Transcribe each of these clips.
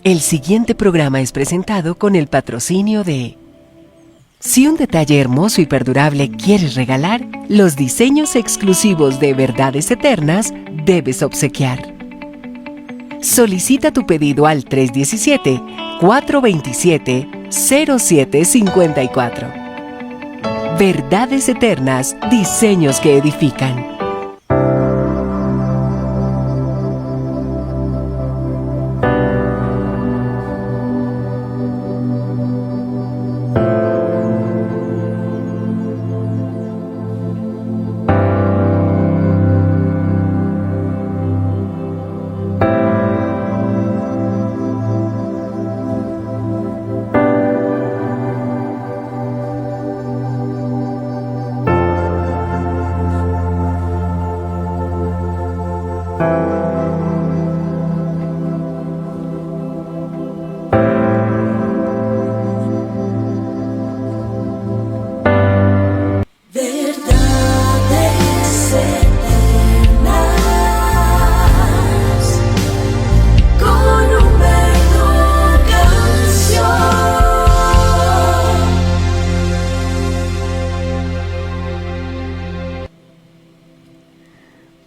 El siguiente programa es presentado con el patrocinio de... Si un detalle hermoso y perdurable quieres regalar, los diseños exclusivos de Verdades Eternas debes obsequiar. Solicita tu pedido al 317-427-0754. Verdades Eternas, diseños que edifican.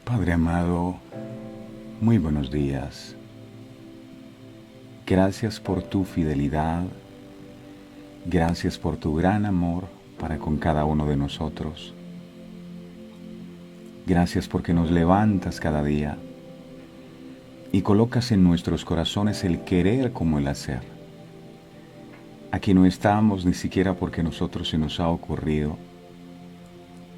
Padre amado, muy buenos días. Gracias por tu fidelidad, gracias por tu gran amor para con cada uno de nosotros. Gracias porque nos levantas cada día y colocas en nuestros corazones el querer como el hacer. Aquí no estamos ni siquiera porque a nosotros se nos ha ocurrido.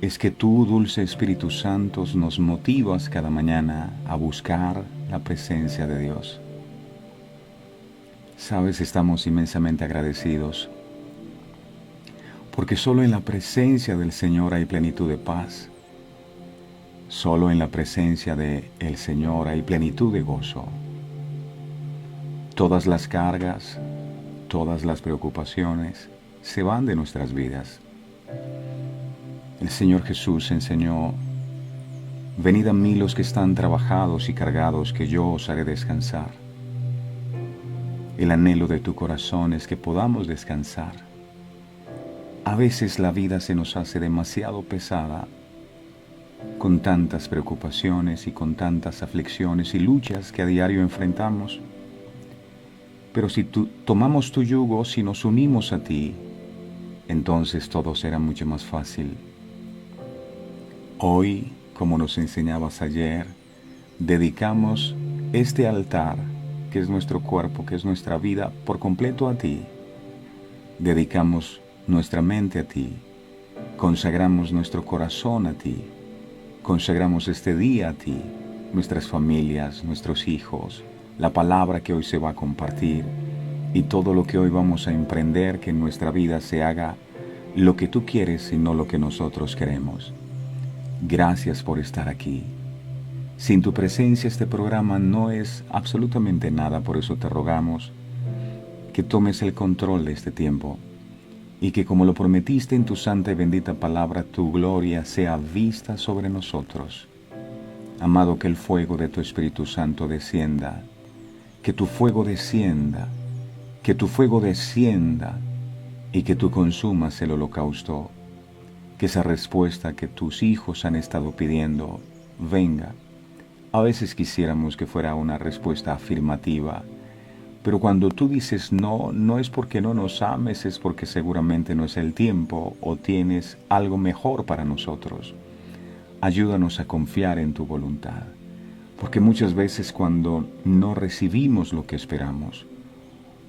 Es que tú, dulce Espíritu Santo, nos motivas cada mañana a buscar la presencia de Dios. Sabes, estamos inmensamente agradecidos, porque solo en la presencia del Señor hay plenitud de paz. Solo en la presencia del Señor hay plenitud de gozo. Todas las cargas, todas las preocupaciones se van de nuestras vidas. El Señor Jesús enseñó: venid a mí los que están trabajados y cargados, que yo os haré descansar. El anhelo de tu corazón es que podamos descansar. A veces la vida se nos hace demasiado pesada, con tantas preocupaciones y con tantas aflicciones y luchas que a diario enfrentamos. Pero si tomamos tu yugo, si nos unimos a ti, entonces todo será mucho más fácil. Hoy, como nos enseñabas ayer, dedicamos este altar, que es nuestro cuerpo, que es nuestra vida, por completo a ti. Dedicamos nuestra mente a ti, consagramos nuestro corazón a ti, consagramos este día a ti, nuestras familias, nuestros hijos, la palabra que hoy se va a compartir y todo lo que hoy vamos a emprender, que en nuestra vida se haga lo que tú quieres y no lo que nosotros queremos. Gracias por estar aquí. Sin tu presencia este programa no es absolutamente nada, por eso te rogamos que tomes el control de este tiempo y que, como lo prometiste en tu santa y bendita palabra, tu gloria sea vista sobre nosotros. Amado, que el fuego de tu Espíritu Santo descienda, que tu fuego descienda, que tu fuego descienda y que tú consumas el holocausto. Que esa respuesta que tus hijos han estado pidiendo venga. A veces quisiéramos que fuera una respuesta afirmativa, pero cuando tú dices no, no es porque no nos ames, es porque seguramente no es el tiempo o tienes algo mejor para nosotros. Ayúdanos a confiar en tu voluntad, porque muchas veces cuando no recibimos lo que esperamos,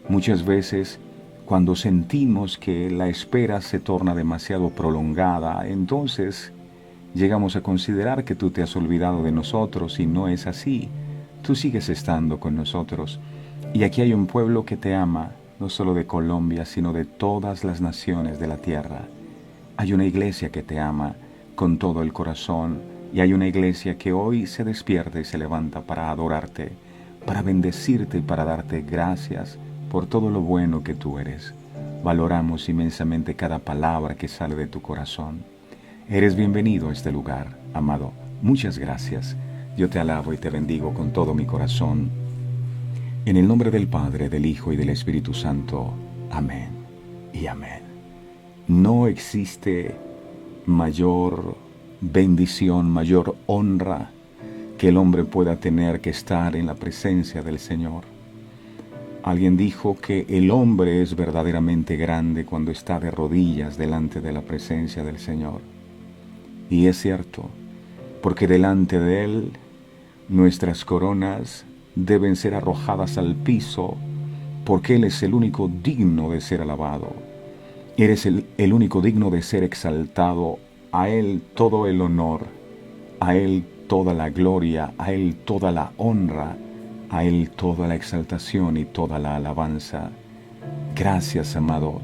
muchas veces cuando sentimos que la espera se torna demasiado prolongada, entonces llegamos a considerar que tú te has olvidado de nosotros, y no es así. Tú sigues estando con nosotros. Y aquí hay un pueblo que te ama, no solo de Colombia, sino de todas las naciones de la tierra. Hay una iglesia que te ama con todo el corazón, y hay una iglesia que hoy se despierta y se levanta para adorarte, para bendecirte y para darte gracias por todo lo bueno que tú eres. Valoramos inmensamente cada palabra que sale de tu corazón. Eres bienvenido a este lugar, amado. Muchas gracias. Yo te alabo y te bendigo con todo mi corazón. En el nombre del Padre, del Hijo y del Espíritu Santo. Amén y amén. No existe mayor bendición, mayor honra que el hombre pueda tener que estar en la presencia del Señor. Alguien dijo que el hombre es verdaderamente grande cuando está de rodillas delante de la presencia del Señor. Y es cierto, porque delante de Él nuestras coronas deben ser arrojadas al piso, porque Él es el único digno de ser alabado. Eres el único digno de ser exaltado. A Él todo el honor, a Él toda la gloria, a Él toda la honra, a Él toda la exaltación y toda la alabanza. Gracias, amado.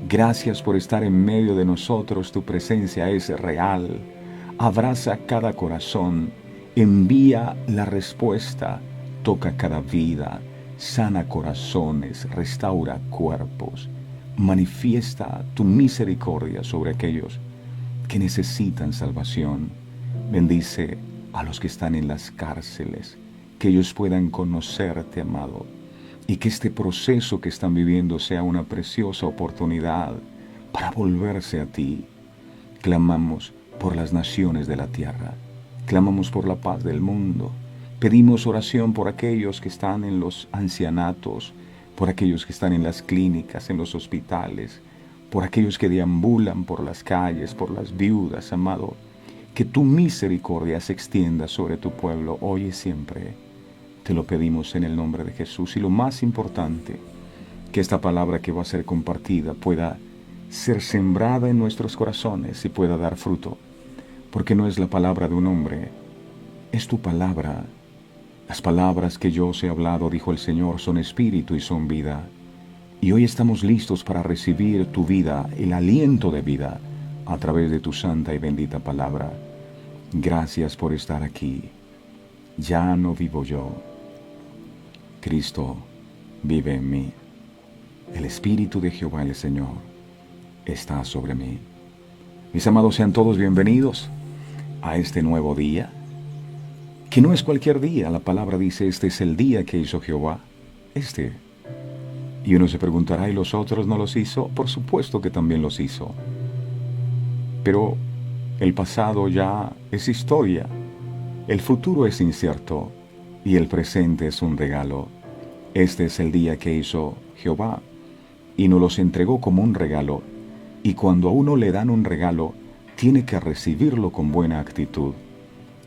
Gracias por estar en medio de nosotros. Tu presencia es real. Abraza cada corazón. Envía la respuesta. Toca cada vida. Sana corazones. Restaura cuerpos. Manifiesta tu misericordia sobre aquellos que necesitan salvación. Bendice a los que están en las cárceles, que ellos puedan conocerte, amado, y que este proceso que están viviendo sea una preciosa oportunidad para volverse a ti. Clamamos por las naciones de la tierra, clamamos por la paz del mundo, pedimos oración por aquellos que están en los ancianatos, por aquellos que están en las clínicas, en los hospitales, por aquellos que deambulan por las calles, por las viudas, amado. Que tu misericordia se extienda sobre tu pueblo hoy y siempre. Te lo pedimos en el nombre de Jesús. Y lo más importante, que esta palabra que va a ser compartida pueda ser sembrada en nuestros corazones y pueda dar fruto. Porque no es la palabra de un hombre, es tu palabra. Las palabras que yo os he hablado, dijo el Señor, son espíritu y son vida. Y hoy estamos listos para recibir tu vida, el aliento de vida, a través de tu santa y bendita palabra. Gracias por estar aquí. Ya no vivo yo. Cristo vive en mí. El Espíritu de Jehová el Señor está sobre mí. Mis amados, sean todos bienvenidos a este nuevo día, que no es cualquier día. La palabra dice, este es el día que hizo Jehová. Y uno se preguntará, ¿y los otros no los hizo? Por supuesto que también los hizo. Pero el pasado ya es historia, el futuro es incierto y el presente es un regalo. Este es el día que hizo Jehová y nos los entregó como un regalo. Y cuando a uno le dan un regalo, tiene que recibirlo con buena actitud.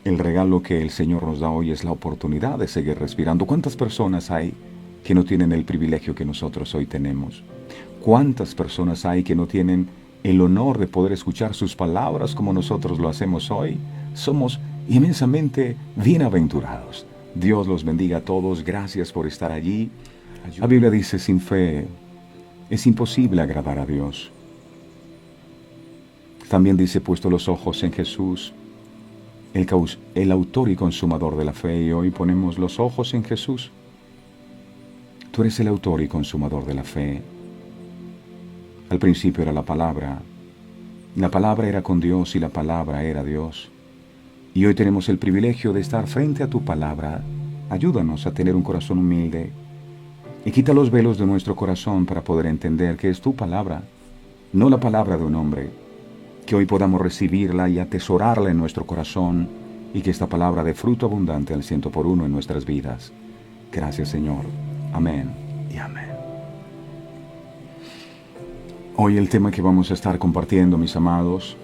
El regalo que el Señor nos da hoy es la oportunidad de seguir respirando. ¿Cuántas personas hay que no tienen el privilegio que nosotros hoy tenemos? ¿Cuántas personas hay que no tienen el honor de poder escuchar sus palabras como nosotros lo hacemos hoy? Somos inmensamente bienaventurados. Dios los bendiga a todos. Gracias por estar allí. La Biblia dice, sin fe es imposible agradar a Dios. También dice, puesto los ojos en Jesús, el autor y consumador de la fe, y hoy ponemos los ojos en Jesús. Tú eres el autor y consumador de la fe. Al principio era la palabra era con Dios y la palabra era Dios. Y hoy tenemos el privilegio de estar frente a tu palabra. Ayúdanos a tener un corazón humilde y quita los velos de nuestro corazón para poder entender que es tu palabra, no la palabra de un hombre. Que hoy podamos recibirla y atesorarla en nuestro corazón y que esta palabra dé fruto abundante al 100% en nuestras vidas. Gracias, Señor. Amén y amén. Hoy el tema que vamos a estar compartiendo, mis amados,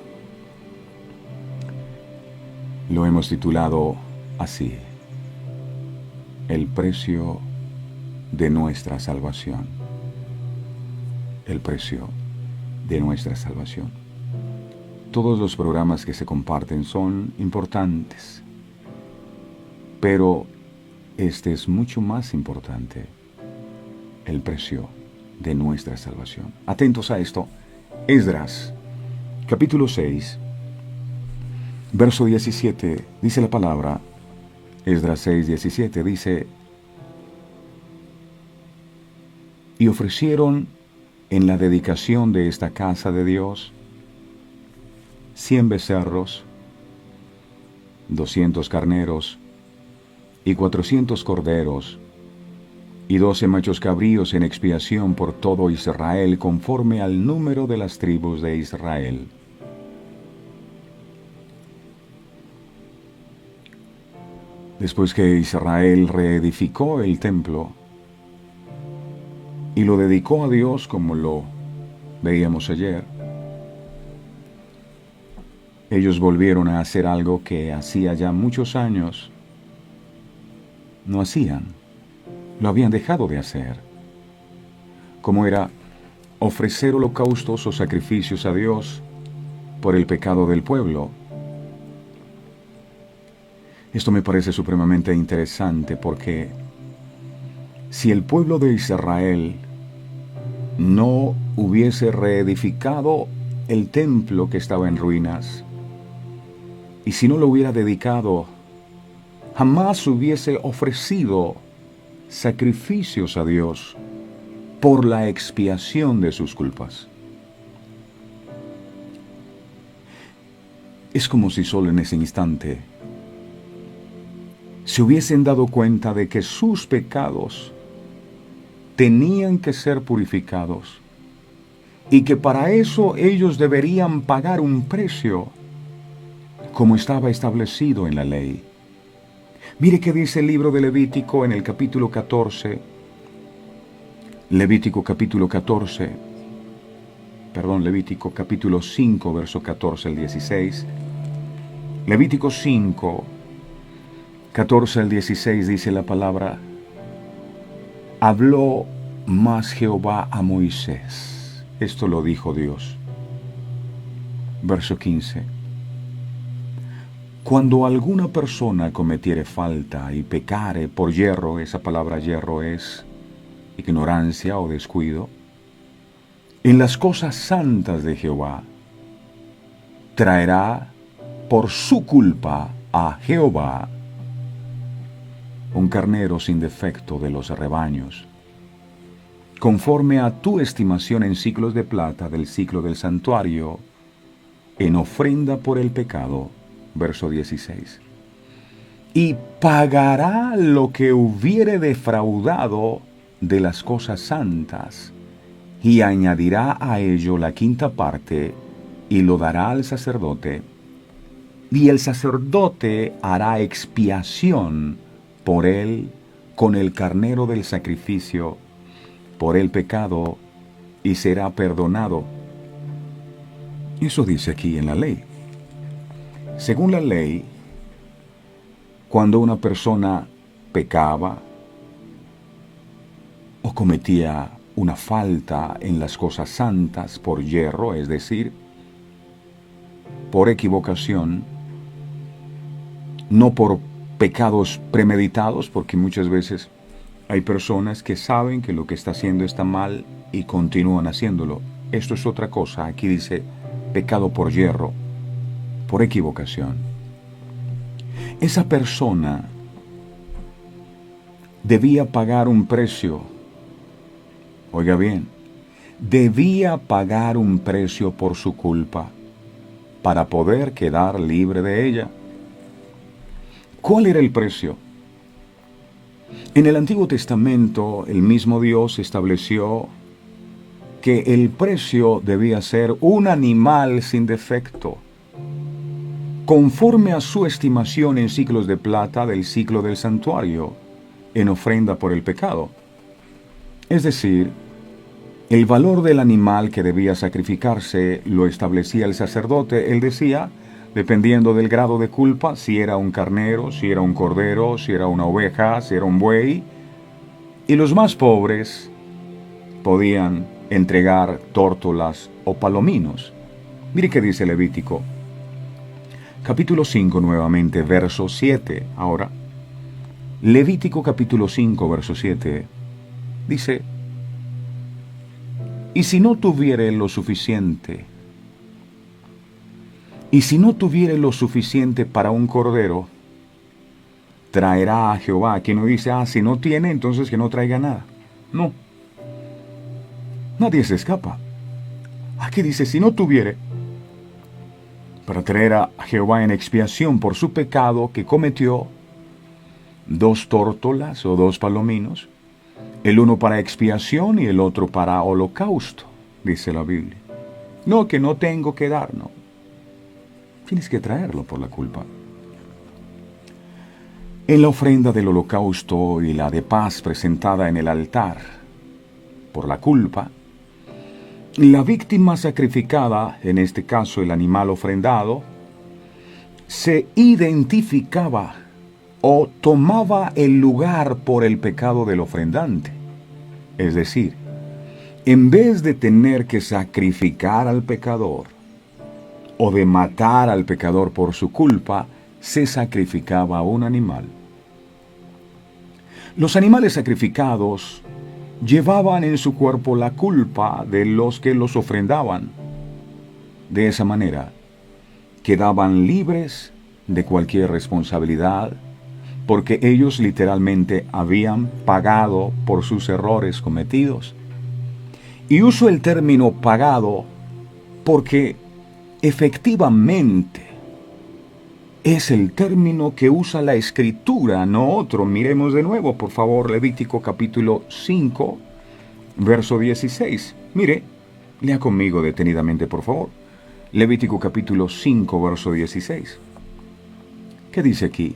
lo hemos titulado así: el precio de nuestra salvación. El precio de nuestra salvación. Todos los programas que se comparten son importantes, pero este es mucho más importante: el precio de nuestra salvación. Atentos a esto. Esdras, capítulo 6, verso 17, dice la palabra, Esdras 6, 17, dice, y ofrecieron en la dedicación de esta casa de Dios 100 becerros, 200 carneros y 400 corderos, y 12 machos cabríos en expiación por todo Israel, conforme al número de las tribus de Israel. Después que Israel reedificó el templo y lo dedicó a Dios, como lo veíamos ayer, ellos volvieron a hacer algo que hacía ya muchos años no hacían. Lo habían dejado de hacer, como era ofrecer holocaustos o sacrificios a Dios por el pecado del pueblo. Esto me parece supremamente interesante porque si el pueblo de Israel no hubiese reedificado el templo que estaba en ruinas, y si no lo hubiera dedicado, jamás hubiese ofrecido sacrificios a Dios por la expiación de sus culpas. Es como si solo en ese instante se hubiesen dado cuenta de que sus pecados tenían que ser purificados y que para eso ellos deberían pagar un precio como estaba establecido en la ley. Mire qué dice el libro de Levítico en el capítulo 14. Levítico capítulo 5, verso 14 al 16. Levítico 5, 14 al 16 dice la palabra: habló más Jehová a Moisés. Esto lo dijo Dios. Verso 15. Cuando alguna persona cometiere falta y pecare por yerro, esa palabra yerro es ignorancia o descuido, en las cosas santas de Jehová, traerá por su culpa a Jehová un carnero sin defecto de los rebaños, conforme a tu estimación en siclos de plata del siclo del santuario, en ofrenda por el pecado. Verso 16. Y pagará lo que hubiere defraudado de las cosas santas, y añadirá a ello la quinta parte, y lo dará al sacerdote, y el sacerdote hará expiación por él con el carnero del sacrificio por el pecado, y será perdonado. Eso dice aquí en la ley. Según la ley, cuando una persona pecaba o cometía una falta en las cosas santas por yerro, es decir, por equivocación, no por pecados premeditados, porque muchas veces hay personas que saben que lo que está haciendo está mal y continúan haciéndolo. Esto es otra cosa. Aquí dice pecado por yerro, por equivocación. Esa persona debía pagar un precio. Oiga bien, debía pagar un precio por su culpa para poder quedar libre de ella. ¿Cuál era el precio? En el Antiguo Testamento, el mismo Dios estableció que el precio debía ser un animal sin defecto, conforme a su estimación en siclos de plata del siclo del santuario, en ofrenda por el pecado. Es decir, el valor del animal que debía sacrificarse lo establecía el sacerdote. Él decía, dependiendo del grado de culpa, si era un carnero, si era un cordero, si era una oveja, si era un buey. Y los más pobres podían entregar tórtolas o palominos. Mire qué dice Levítico. Capítulo 5 nuevamente, verso 7. Ahora, Levítico capítulo 5, verso 7, dice: y si no tuviere lo suficiente, para un cordero, traerá a Jehová. Aquí no dice, si no tiene, entonces que no traiga nada. No. Nadie se escapa. Aquí dice, si no tuviere, para traer a Jehová en expiación por su pecado que cometió, 2 tórtolas o 2 palominos, el uno para expiación y el otro para holocausto, dice la Biblia. No, que no tengo que dar, no. Tienes que traerlo por la culpa. En la ofrenda del holocausto y la de paz presentada en el altar, por la culpa, la víctima sacrificada, en este caso el animal ofrendado, se identificaba o tomaba el lugar por el pecado del ofrendante. Es decir, en vez de tener que sacrificar al pecador o de matar al pecador por su culpa, se sacrificaba un animal. Los animales sacrificados llevaban en su cuerpo la culpa de los que los ofrendaban. De esa manera, quedaban libres de cualquier responsabilidad, porque ellos literalmente habían pagado por sus errores cometidos. Y uso el término pagado porque efectivamente es el término que usa la Escritura, no otro. Miremos de nuevo, por favor, Levítico capítulo 5, verso 16. Mire, lea conmigo detenidamente, por favor. Levítico capítulo 5, verso 16. ¿Qué dice aquí?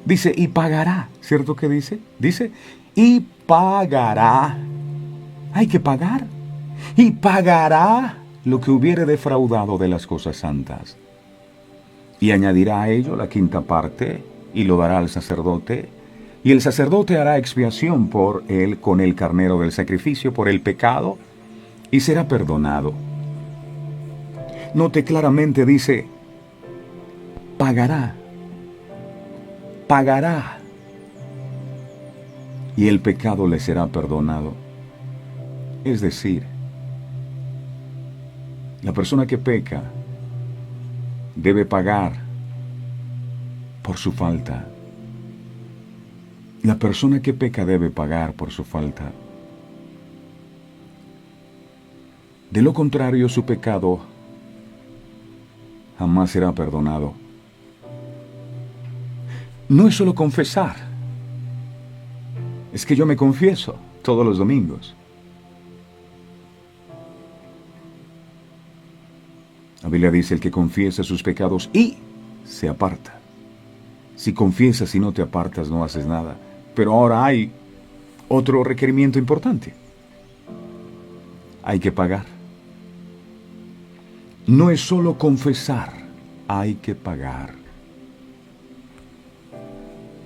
Dice, y pagará, ¿cierto que dice? Dice, y pagará. Hay que pagar. Y pagará lo que hubiere defraudado de las cosas santas. Y añadirá a ello la quinta parte, y lo dará al sacerdote. Y el sacerdote hará expiación por él con el carnero del sacrificio por el pecado, y será perdonado. Note claramente, dice, pagará. Pagará. Y el pecado le será perdonado. Es decir, la persona que peca debe pagar por su falta. La persona que peca debe pagar por su falta. De lo contrario, su pecado jamás será perdonado. No es solo confesar. Es que yo me confieso todos los domingos. La Biblia dice, el que confiesa sus pecados y se aparta. Si confiesas y no te apartas, no haces nada. Pero ahora hay otro requerimiento importante. Hay que pagar. No es solo confesar, hay que pagar.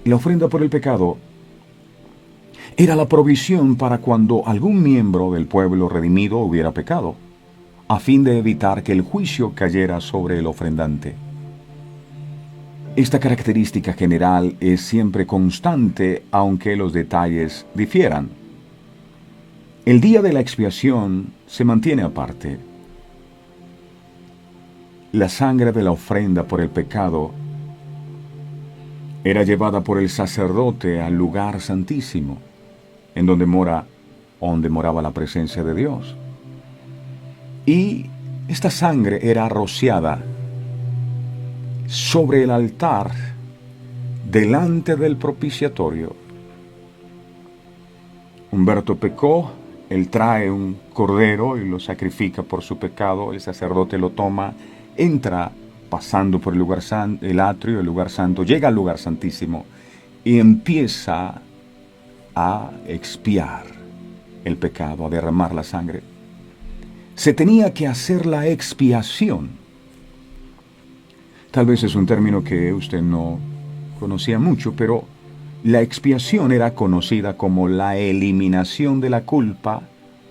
La ofrenda por el pecado era la provisión para cuando algún miembro del pueblo redimido hubiera pecado, a fin de evitar que el juicio cayera sobre el ofrendante. Esta característica general es siempre constante, aunque los detalles difieran. El día de la expiación se mantiene aparte. La sangre de la ofrenda por el pecado era llevada por el sacerdote al lugar santísimo, en donde moraba la presencia de Dios. Y esta sangre era rociada sobre el altar delante del propiciatorio. Humberto pecó, él trae un cordero y lo sacrifica por su pecado, el sacerdote lo toma, entra pasando por el lugar santo, el atrio, el lugar santo, llega al lugar santísimo y empieza a expiar el pecado, a derramar la sangre. Se tenía que hacer la expiación. Tal vez es un término que usted no conocía mucho, pero la expiación era conocida como la eliminación de la culpa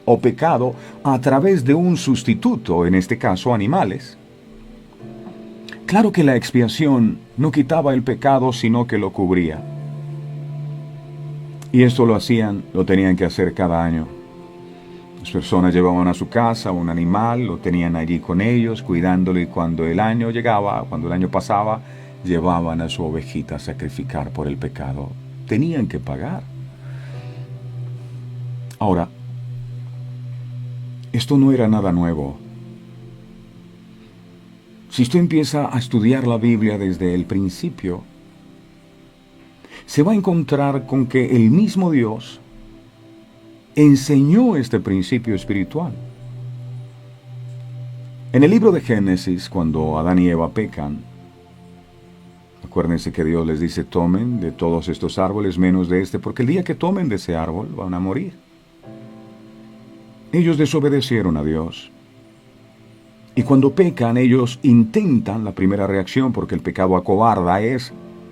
o pecado a través de un sustituto, en este caso animales. Claro que la expiación no quitaba el pecado, sino que lo cubría. Y esto lo tenían que hacer cada año. Las personas llevaban a su casa un animal, lo tenían allí con ellos, cuidándolo, y cuando el año pasaba, llevaban a su ovejita a sacrificar por el pecado. Tenían que pagar. Ahora, esto no era nada nuevo. Si usted empieza a estudiar la Biblia desde el principio, se va a encontrar con que el mismo Dios enseñó este principio espiritual. En el libro de Génesis, cuando Adán y Eva pecan, acuérdense que Dios les dice: tomen de todos estos árboles menos de este, porque el día que tomen de ese árbol van a morir. Ellos desobedecieron a Dios. Y cuando pecan, ellos intentan, la primera reacción, porque el pecado acobarda, es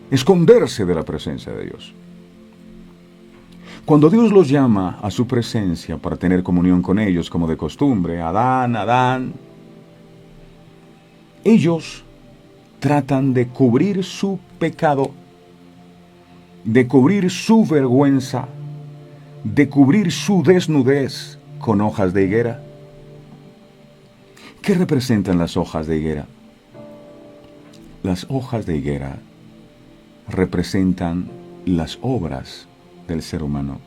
esconderse de la presencia de Dios. Cuando Dios los llama a su presencia para tener comunión con ellos, como de costumbre: Adán, Adán, ellos tratan de cubrir su pecado, de cubrir su vergüenza, de cubrir su desnudez con hojas de higuera. ¿Qué representan las hojas de higuera? Las hojas de higuera representan las obras del ser humano.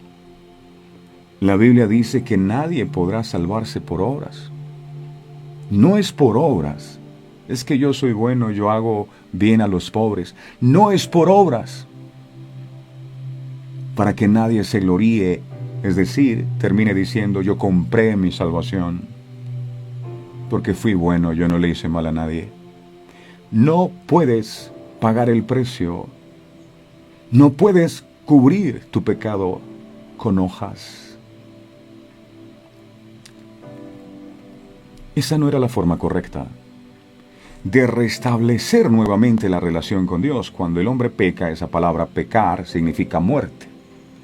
La Biblia dice que nadie podrá salvarse por obras. No es por obras. Es que yo soy bueno, yo hago bien a los pobres. No es por obras. Para que nadie se gloríe, es decir, termine diciendo: yo compré mi salvación, porque fui bueno, yo no le hice mal a nadie. No puedes pagar el precio. No puedes cubrir tu pecado con hojas. Esa no era la forma correcta de restablecer nuevamente la relación con Dios. Cuando el hombre peca, esa palabra pecar significa muerte.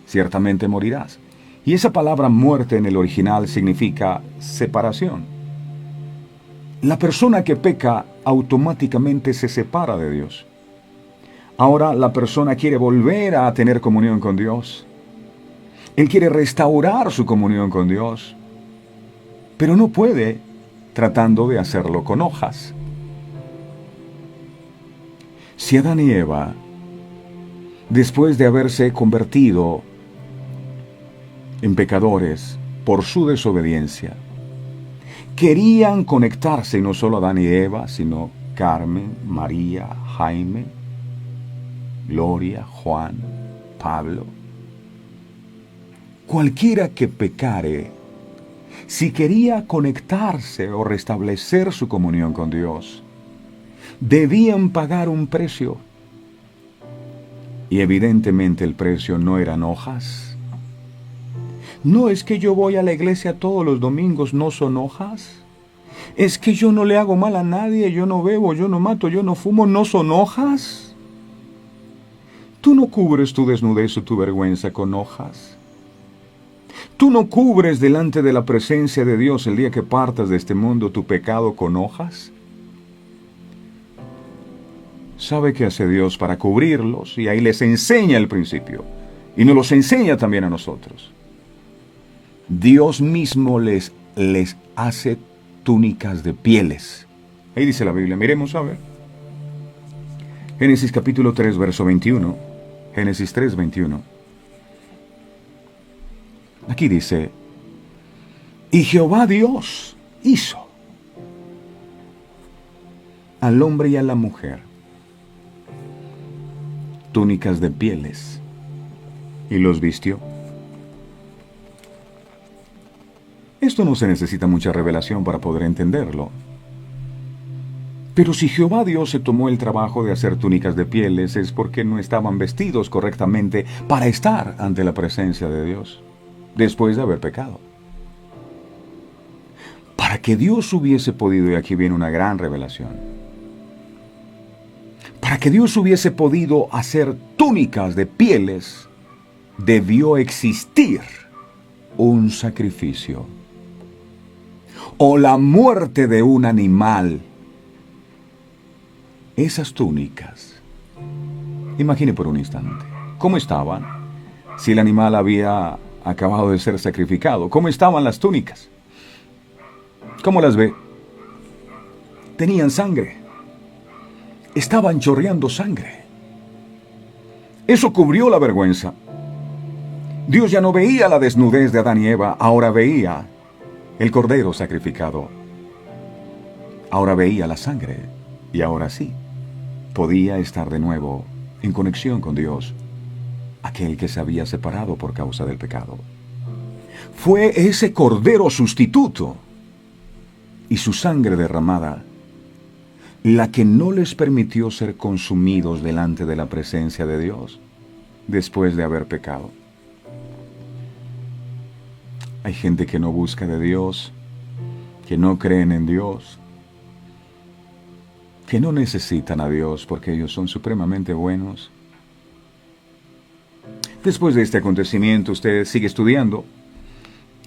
Ciertamente morirás. Y esa palabra muerte en el original significa separación. La persona que peca automáticamente se separa de Dios. Ahora la persona quiere volver a tener comunión con Dios. Él quiere restaurar su comunión con Dios, pero no puede tratando de hacerlo con hojas. Si Adán y Eva, después de haberse convertido en pecadores por su desobediencia, querían conectarse, y no solo Adán y Eva, sino Carmen, María, Jaime, Gloria, Juan, Pablo, cualquiera que pecare, si quería conectarse o restablecer su comunión con Dios, debían pagar un precio. Y evidentemente el precio no eran hojas. No es que yo voy a la iglesia todos los domingos, no son hojas. Es que yo no le hago mal a nadie, yo no bebo, yo no mato, yo no fumo, no son hojas. Tú no cubres tu desnudez o tu vergüenza con hojas. Tú no cubres delante de la presencia de Dios el día que partas de este mundo tu pecado con hojas. ¿Sabe qué hace Dios para cubrirlos? Y ahí les enseña el principio. Y nos los enseña también a nosotros. Dios mismo les hace túnicas de pieles. Ahí dice la Biblia, miremos a ver. Génesis capítulo 3, verso 21. Génesis 3, 21. Aquí dice: y Jehová Dios hizo al hombre y a la mujer túnicas de pieles y los vistió. Esto no se necesita mucha revelación para poder entenderlo. Pero si Jehová Dios se tomó el trabajo de hacer túnicas de pieles, es porque no estaban vestidos correctamente para estar ante la presencia de Dios, después de haber pecado. Para que Dios hubiese podido, y aquí viene una gran revelación, para que Dios hubiese podido hacer túnicas de pieles, debió existir un sacrificio o la muerte de un animal. Esas túnicas, imagine por un instante, ¿cómo estaban? Si el animal había acabado de ser sacrificado, ¿cómo estaban las túnicas? ¿Cómo las ve? Tenían sangre. Estaban chorreando sangre. Eso cubrió la vergüenza. Dios ya no veía la desnudez de Adán y Eva, ahora veía el cordero sacrificado. Ahora veía la sangre y ahora sí, podía estar de nuevo en conexión con Dios, aquel que se había separado por causa del pecado. Fue ese cordero sustituto y su sangre derramada la que no les permitió ser consumidos delante de la presencia de Dios después de haber pecado. Hay gente que no busca de Dios, que no creen en Dios, que no necesitan a Dios porque ellos son supremamente buenos. Después de este acontecimiento, usted sigue estudiando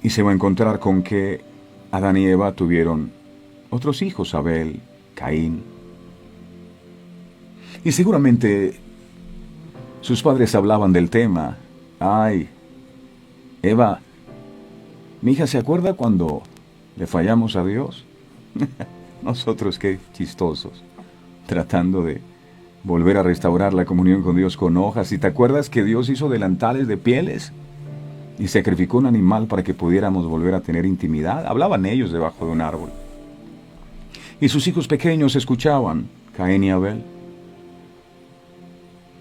y se va a encontrar con que Adán y Eva tuvieron otros hijos, Abel, Caín. Y seguramente sus padres hablaban del tema. Ay, Eva, mi hija, ¿se acuerda cuando le fallamos a Dios? Nosotros, qué chistosos, tratando de volver a restaurar la comunión con Dios con hojas. ¿Y te acuerdas que Dios hizo delantales de pieles y sacrificó un animal para que pudiéramos volver a tener intimidad? Hablaban ellos debajo de un árbol. Y sus hijos pequeños escuchaban, Caín y Abel.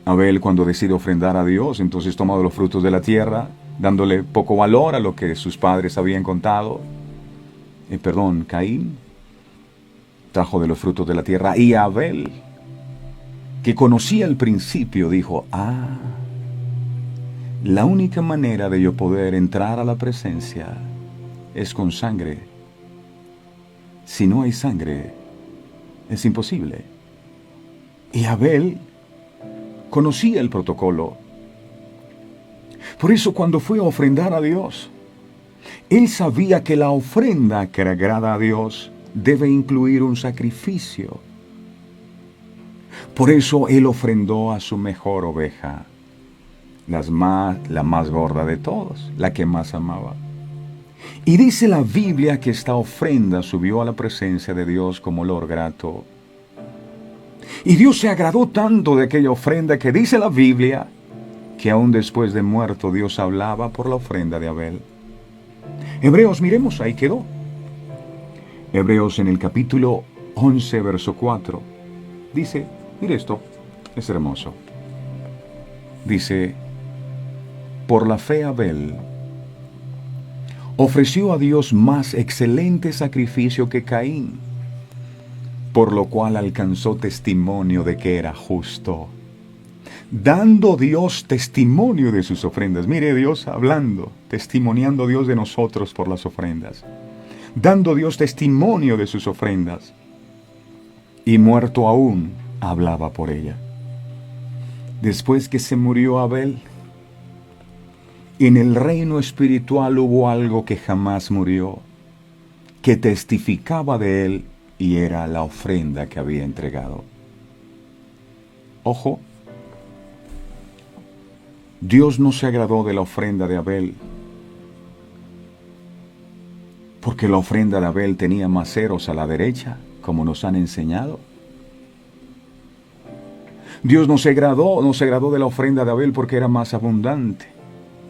Abel, cuando decide ofrendar a Dios, entonces toma de los frutos de la tierra, dándole poco valor a lo que sus padres habían contado. Caín trajo de los frutos de la tierra, y Abel, que conocía el principio, dijo, la única manera de yo poder entrar a la presencia es con sangre. Si no hay sangre, es imposible. Y Abel conocía el protocolo. Por eso cuando fue a ofrendar a Dios, él sabía que la ofrenda que agrada a Dios debe incluir un sacrificio. Por eso él ofrendó a su mejor oveja, la más gorda de todos, la que más amaba. Y dice la Biblia que esta ofrenda subió a la presencia de Dios como olor grato. Y Dios se agradó tanto de aquella ofrenda que dice la Biblia que aún después de muerto Dios hablaba por la ofrenda de Abel. Hebreos, miremos, ahí quedó. Hebreos en el capítulo 11, verso 4. Dice, mire esto, es hermoso. Dice, por la fe Abel ofreció a Dios más excelente sacrificio que Caín, por lo cual alcanzó testimonio de que era justo, dando Dios testimonio de sus ofrendas. Mire, Dios hablando, testimoniando Dios de nosotros por las ofrendas, dando Dios testimonio de sus ofrendas, y muerto aún, hablaba por ella. Después que se murió Abel, en el reino espiritual hubo algo que jamás murió, que testificaba de él, y era la ofrenda que había entregado. Ojo, Dios no se agradó de la ofrenda de Abel, porque la ofrenda de Abel tenía maceros a la derecha, como nos han enseñado. Dios no se agradó de la ofrenda de Abel porque era más abundante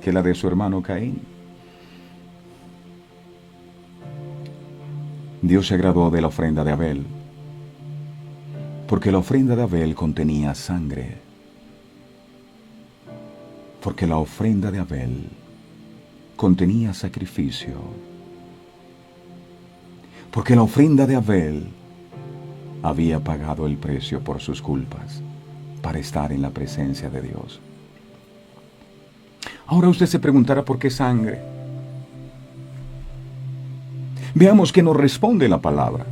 que la de su hermano Caín. Dios se agradó de la ofrenda de Abel porque la ofrenda de Abel contenía sangre. Porque la ofrenda de Abel contenía sacrificio. Porque la ofrenda de Abel había pagado el precio por sus culpas para estar en la presencia de Dios. Ahora usted se preguntará por qué sangre. Veamos qué nos responde la palabra.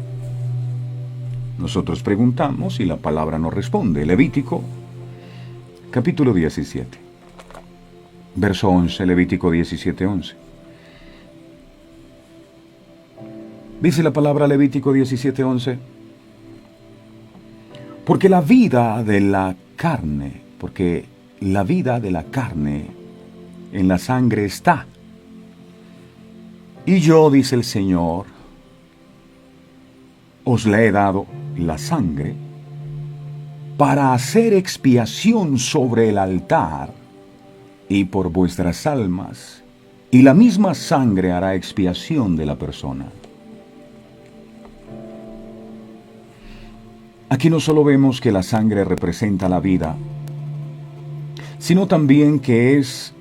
Nosotros preguntamos y la palabra nos responde. Levítico, capítulo 17, verso 11, Levítico 17, 11. Dice la palabra Levítico 17, 11. Porque la vida de la carne en la sangre está. Y yo, dice el Señor, os la he dado la sangre para hacer expiación sobre el altar y por vuestras almas, y la misma sangre hará expiación de la persona. Aquí no solo vemos que la sangre representa la vida, sino también que es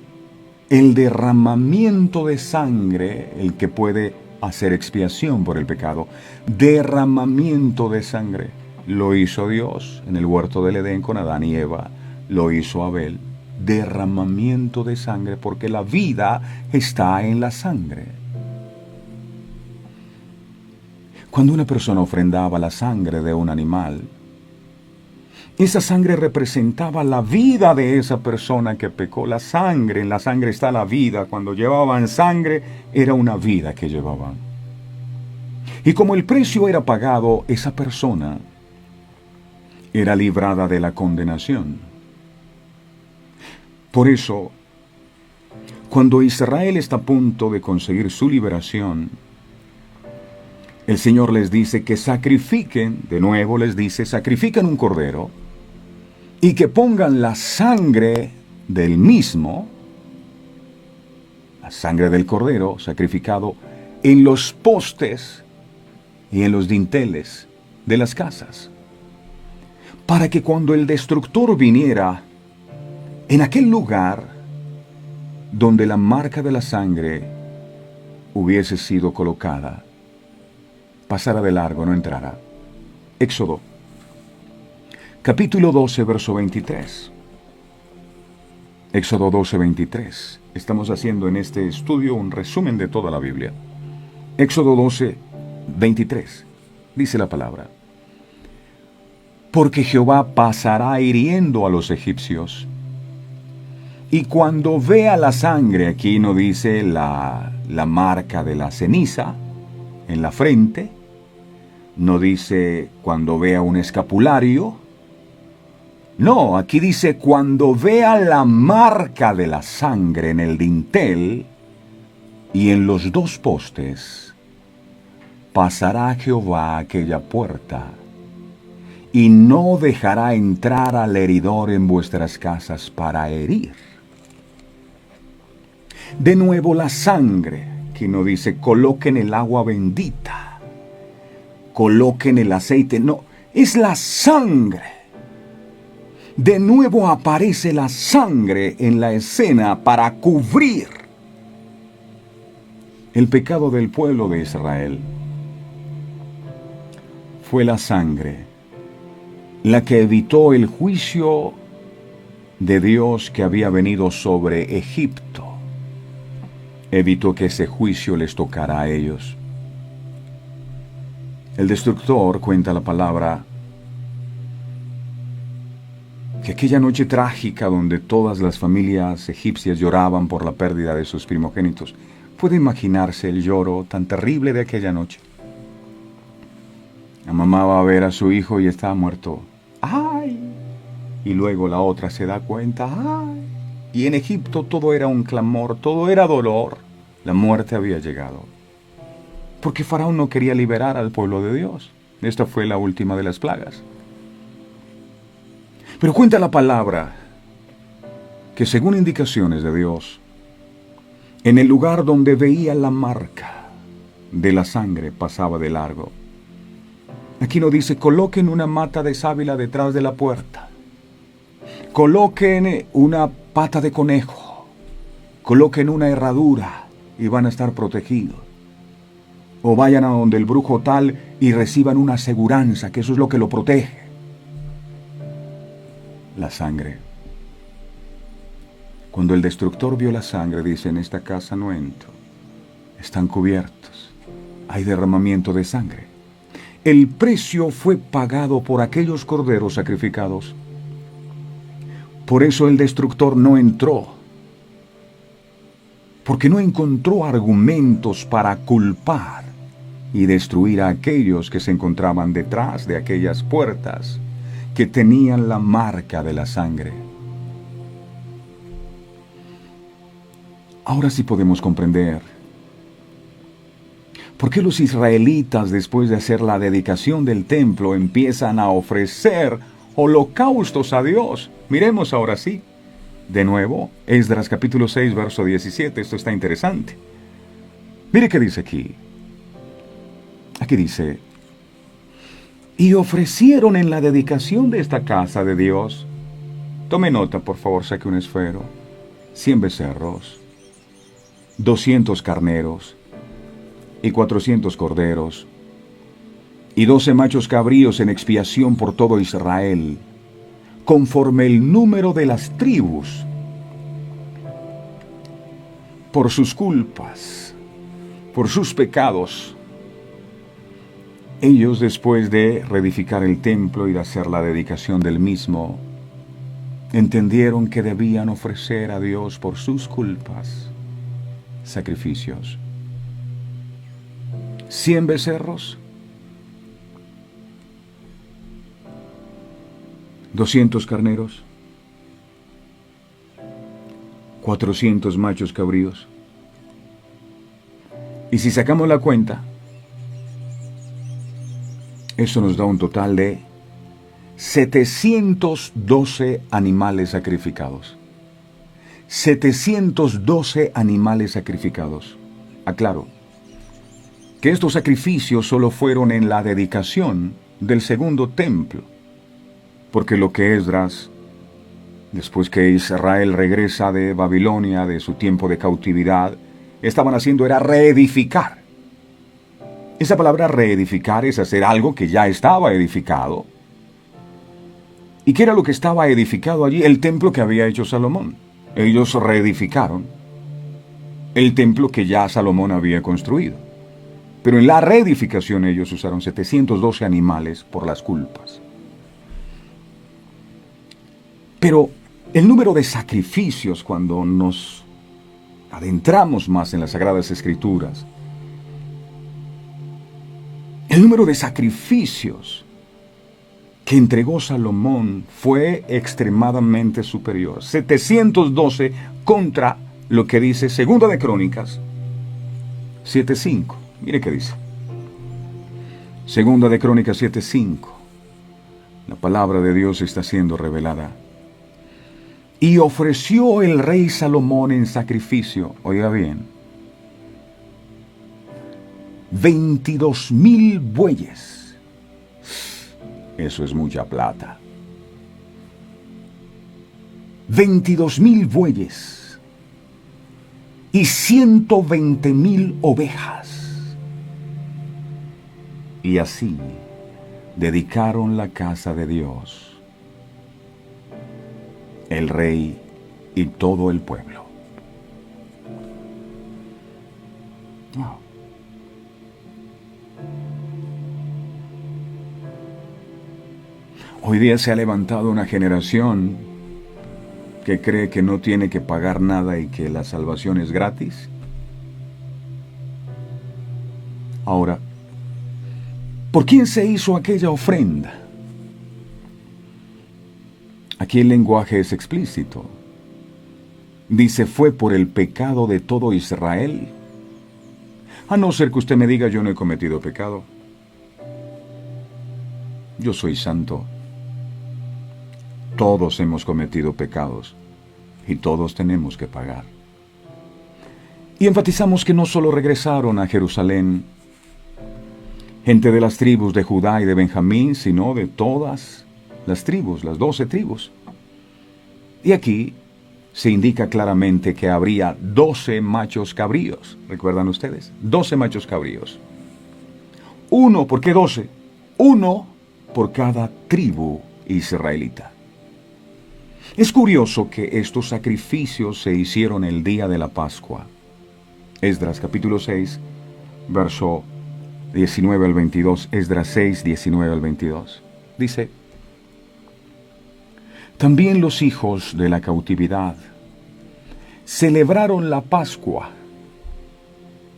el derramamiento de sangre, el que puede hacer expiación por el pecado. Derramamiento de sangre. Lo hizo Dios en el huerto del Edén con Adán y Eva. Lo hizo Abel. Derramamiento de sangre, porque la vida está en la sangre. Cuando una persona ofrendaba la sangre de un animal, esa sangre representaba la vida de esa persona que pecó. La sangre, en la sangre está la vida. Cuando llevaban sangre, era una vida que llevaban. Y como el precio era pagado, esa persona era librada de la condenación. Por eso, cuando Israel está a punto de conseguir su liberación, el Señor les dice que sacrifiquen, de nuevo les dice, sacrifiquen un cordero y que pongan la sangre del mismo, la sangre del cordero sacrificado, en los postes y en los dinteles de las casas, para que cuando el destructor viniera, en aquel lugar donde la marca de la sangre hubiese sido colocada, pasara de largo, no entrara. Éxodo, capítulo 12, verso 23. Éxodo 12, 23. Estamos haciendo en este estudio un resumen de toda la Biblia. Éxodo 12, 23. Dice la palabra: porque Jehová pasará hiriendo a los egipcios, y cuando vea la sangre, aquí no dice la marca de la ceniza en la frente, no dice cuando vea un escapulario, no, aquí dice cuando vea la marca de la sangre en el dintel y en los dos postes, pasará Jehová aquella puerta y no dejará entrar al heridor en vuestras casas para herir. De nuevo la sangre, que no dice coloquen el agua bendita, coloquen el aceite, no, es la sangre. De nuevo aparece la sangre en la escena para cubrir el pecado del pueblo de Israel. Fue la sangre la que evitó el juicio de Dios que había venido sobre Egipto. Evitó que ese juicio les tocara a ellos. El destructor, cuenta la palabra, que aquella noche trágica donde todas las familias egipcias lloraban por la pérdida de sus primogénitos, puede imaginarse el lloro tan terrible de aquella noche. La mamá va a ver a su hijo y está muerto. ¡Ay! Y luego la otra se da cuenta. ¡Ay! Y en Egipto todo era un clamor, todo era dolor. La muerte había llegado. Porque Faraón no quería liberar al pueblo de Dios. Esta fue la última de las plagas. Pero cuenta la palabra que según indicaciones de Dios, en el lugar donde veía la marca de la sangre pasaba de largo. Aquí no dice coloquen una mata de sábila detrás de la puerta. Coloquen una pata de conejo. Coloquen una herradura y van a estar protegidos. O vayan a donde el brujo tal y reciban una aseguranza, que eso es lo que lo protege. La sangre. Cuando el destructor vio la sangre, dice, en esta casa no entro. Están cubiertos. Hay derramamiento de sangre. El precio fue pagado por aquellos corderos sacrificados. Por eso el destructor no entró. Porque no encontró argumentos para culpar y destruir a aquellos que se encontraban detrás de aquellas puertas que tenían la marca de la sangre. Ahora sí podemos comprender por qué los israelitas, después de hacer la dedicación del templo, empiezan a ofrecer holocaustos a Dios. Miremos ahora sí. De nuevo, Esdras capítulo 6, verso 17. Esto está interesante. Mire qué dice aquí. Aquí dice: y ofrecieron en la dedicación de esta casa de Dios. Tome nota, por favor, saque un esfero. 100 becerros, 200 carneros y 400 corderos, y 12 machos cabríos en expiación por todo Israel, conforme el número de las tribus, por sus culpas, por sus pecados. Ellos, después de reedificar el templo y de hacer la dedicación del mismo, entendieron que debían ofrecer a Dios por sus culpas sacrificios. 100 becerros, 200 carneros, 400 machos cabríos. Y si sacamos la cuenta, eso nos da un total de 712 animales sacrificados. 712 animales sacrificados. Aclaro que estos sacrificios solo fueron en la dedicación del segundo templo, porque lo que Esdras, después que Israel regresa de Babilonia, de su tiempo de cautividad, estaban haciendo era reedificar. Esa palabra reedificar es hacer algo que ya estaba edificado. ¿Y qué era lo que estaba edificado allí? El templo que había hecho Salomón. Ellos reedificaron el templo que ya Salomón había construido. Pero en la reedificación ellos usaron 712 animales por las culpas. Pero el número de sacrificios, cuando nos adentramos más en las Sagradas Escrituras, el número de sacrificios que entregó Salomón fue extremadamente superior. 712 contra lo que dice Segunda de Crónicas 7:5. Mire qué dice. Segunda de Crónicas 7:5. La palabra de Dios está siendo revelada. Y ofreció el rey Salomón en sacrificio, oiga bien, 22,000 bueyes. Eso es mucha plata. 22,000 bueyes y 120,000 ovejas. Y así dedicaron la casa de Dios, el rey y todo el pueblo. Wow. Hoy día se ha levantado una generación que cree que no tiene que pagar nada y que la salvación es gratis. Ahora, ¿por quién se hizo aquella ofrenda? Aquí el lenguaje es explícito. Dice, fue por el pecado de todo Israel. A no ser que usted me diga, yo no he cometido pecado. Yo soy santo. Todos hemos cometido pecados y todos tenemos que pagar. Y enfatizamos que no solo regresaron a Jerusalén gente de las tribus de Judá y de Benjamín, sino de todas las tribus, las 12 tribus. Y aquí se indica claramente que habría 12 machos cabríos. ¿Recuerdan ustedes? 12 machos cabríos. Uno, ¿por qué 12? Uno por cada tribu israelita. Es curioso que estos sacrificios se hicieron el día de la Pascua. Esdras capítulo 6, verso 19 al 22. Esdras 6, 19 al 22. Dice, también los hijos de la cautividad celebraron la Pascua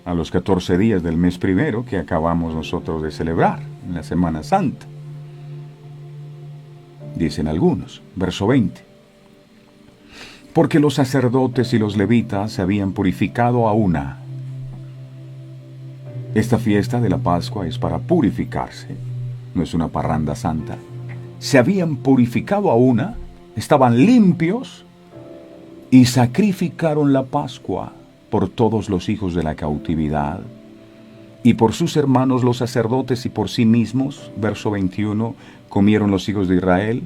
a los 14 días del mes primero que acabamos nosotros de celebrar en la Semana Santa. Dicen algunos, verso 20. Porque los sacerdotes y los levitas se habían purificado a una. Esta fiesta de la Pascua es para purificarse, no es una parranda santa. Se habían purificado a una, estaban limpios y sacrificaron la Pascua por todos los hijos de la cautividad y por sus hermanos los sacerdotes y por sí mismos. Verso 21, comieron los hijos de Israel.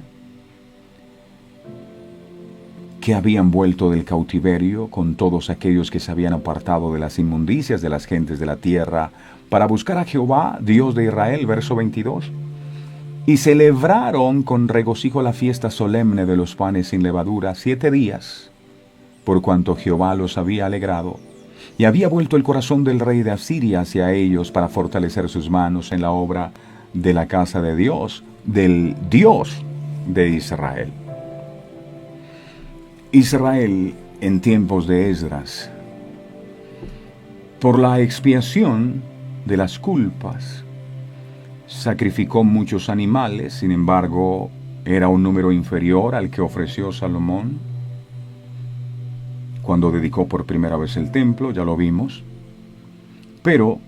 que habían vuelto del cautiverio con todos aquellos que se habían apartado de las inmundicias de las gentes de la tierra para buscar a Jehová, Dios de Israel, verso 22. Y celebraron con regocijo la fiesta solemne de los panes sin levadura 7 días, por cuanto Jehová los había alegrado, y había vuelto el corazón del rey de Asiria hacia ellos para fortalecer sus manos en la obra de la casa de Dios, del Dios de Israel. Israel en tiempos de Esdras, por la expiación de las culpas, sacrificó muchos animales. Sin embargo, era un número inferior al que ofreció Salomón cuando dedicó por primera vez el templo, ya lo vimos. Pero,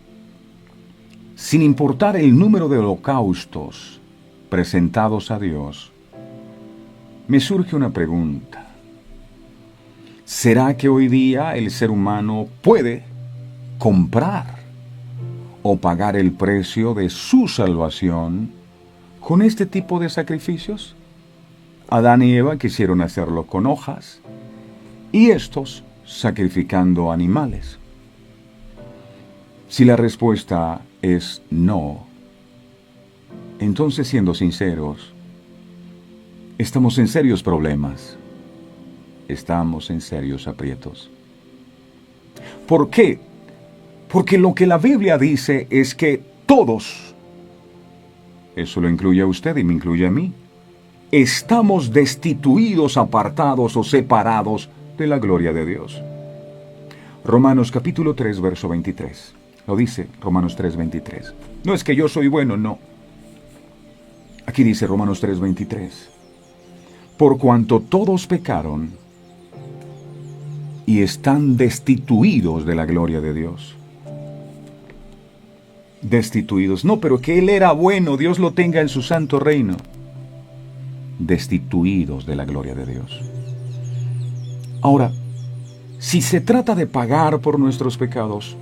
sin importar el número de holocaustos presentados a Dios, me surge una pregunta. ¿Será que hoy día el ser humano puede comprar o pagar el precio de su salvación con este tipo de sacrificios? Adán y Eva quisieron hacerlo con hojas y estos sacrificando animales. Si la respuesta es no, entonces, siendo sinceros, estamos en serios problemas. Estamos en serios aprietos. ¿Por qué? Porque lo que la Biblia dice es que todos, eso lo incluye a usted y me incluye a mí, estamos destituidos, apartados o separados de la gloria de Dios. Romanos capítulo 3, verso 23. Lo dice Romanos 3, 23. No es que yo soy bueno, no. Aquí dice Romanos 3, 23. Por cuanto todos pecaron y están destituidos de la gloria de Dios. Destituidos. No, pero que Él era bueno, Dios lo tenga en su santo reino. Destituidos de la gloria de Dios. Ahora, si se trata de pagar por nuestros pecados,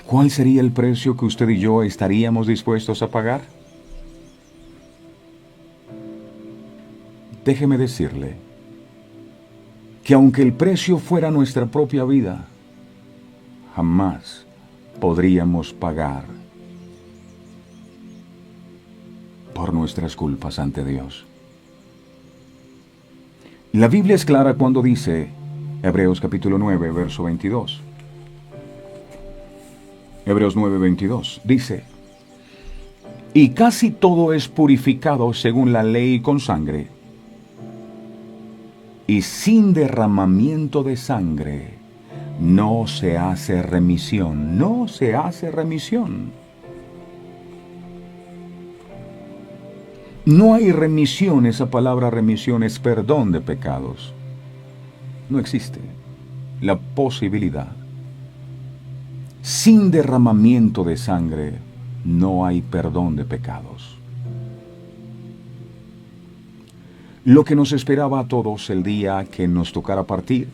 ¿cuál sería el precio que usted y yo estaríamos dispuestos a pagar? Déjeme decirle que aunque el precio fuera nuestra propia vida, jamás podríamos pagar por nuestras culpas ante Dios. La Biblia es clara cuando dice, Hebreos capítulo 9, verso 22. Hebreos 9, 22, dice, y casi todo es purificado según la ley con sangre, y sin derramamiento de sangre no se hace remisión, no se hace remisión. No hay remisión, esa palabra remisión es perdón de pecados. No existe la posibilidad. Sin derramamiento de sangre no hay perdón de pecados. Lo que nos esperaba a todos el día que nos tocara partir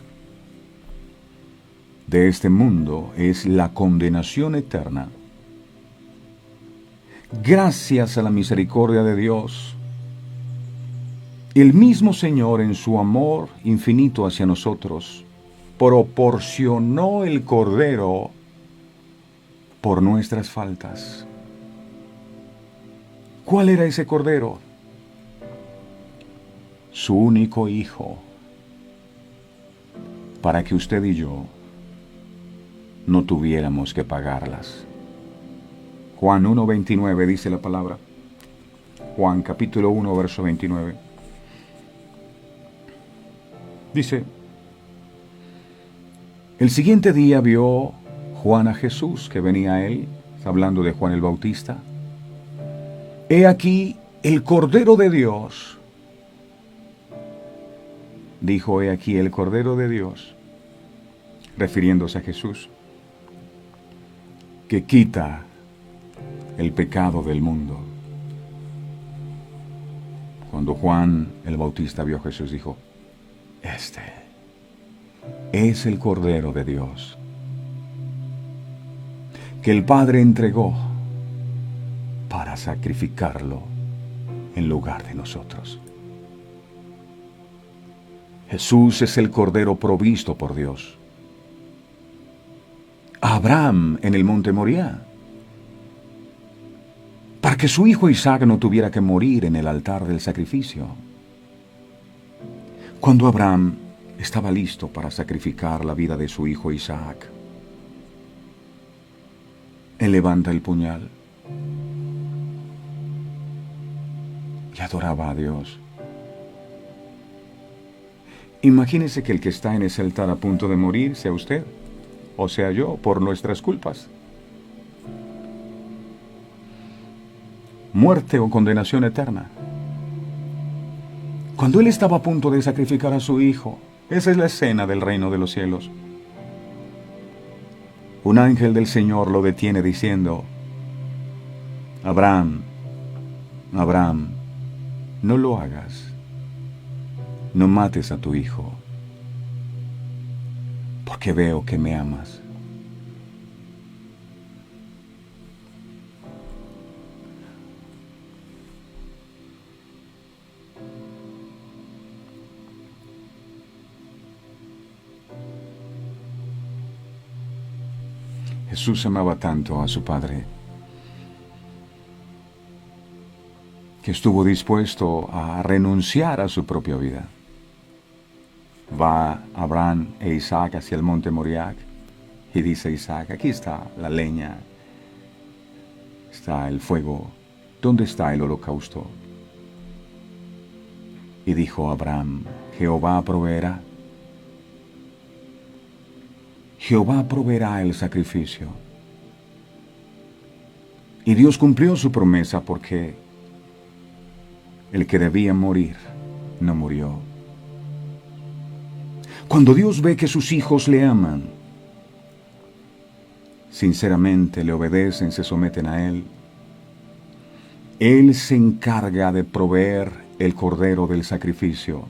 de este mundo es la condenación eterna. Gracias a la misericordia de Dios, el mismo Señor en su amor infinito hacia nosotros proporcionó el Cordero por nuestras faltas. ¿Cuál era ese Cordero? Su único Hijo, para que usted y yo no tuviéramos que pagarlas. Juan 1:29 dice la palabra. Juan capítulo 1, verso 29. Dice, el siguiente día vio Juan a Jesús que venía a él, hablando de Juan el Bautista. He aquí el Cordero de Dios. Dijo, he aquí el Cordero de Dios, refiriéndose a Jesús, que quita el pecado del mundo. Cuando Juan el Bautista vio a Jesús, dijo, este es el Cordero de Dios, que el Padre entregó para sacrificarlo en lugar de nosotros. Jesús es el Cordero provisto por Dios. A Abraham en el monte Moriah, para que su hijo Isaac no tuviera que morir en el altar del sacrificio. Cuando Abraham estaba listo para sacrificar la vida de su hijo Isaac, él levanta el puñal y adoraba a Dios. Imagínese que el que está en ese altar a punto de morir sea usted, o sea yo, por nuestras culpas. Muerte o condenación eterna. Cuando él estaba a punto de sacrificar a su hijo, esa es la escena del reino de los cielos. Un ángel del Señor lo detiene diciendo: Abraham, Abraham, no lo hagas. No mates a tu hijo, porque veo que me amas. Jesús amaba tanto a su Padre que estuvo dispuesto a renunciar a su propia vida. Va Abraham e Isaac hacia el monte Moriah y dice Isaac: aquí está la leña, está el fuego, ¿dónde está el holocausto? Y dijo Abraham: Jehová proveerá. Jehová proveerá el sacrificio. Y Dios cumplió su promesa, porque el que debía morir no murió. Cuando Dios ve que sus hijos le aman, sinceramente le obedecen, se someten a Él, Él se encarga de proveer el cordero del sacrificio,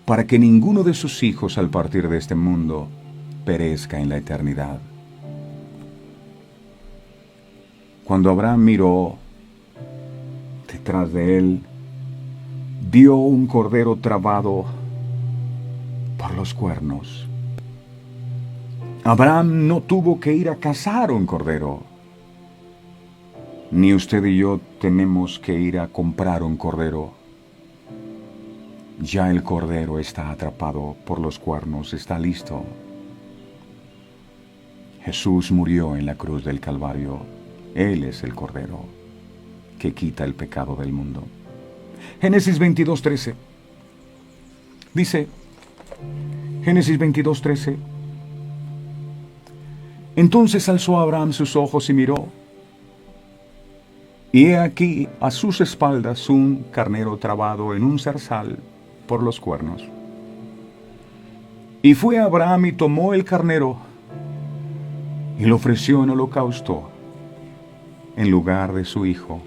para que ninguno de sus hijos al partir de este mundo perezca en la eternidad. Cuando Abraham miró, detrás de él, vio un cordero trabado por los cuernos. Abraham no tuvo que ir a cazar un cordero. Ni usted y yo tenemos que ir a comprar un cordero. Ya el cordero está atrapado por los cuernos, está listo. Jesús murió en la cruz del Calvario. Él es el Cordero que quita el pecado del mundo. Génesis 22:13. Dice, Génesis 22:13. Entonces alzó Abraham sus ojos y miró, y he aquí a sus espaldas un carnero trabado en un zarzal por los cuernos. Y fue Abraham y tomó el carnero y lo ofreció en holocausto en lugar de su hijo.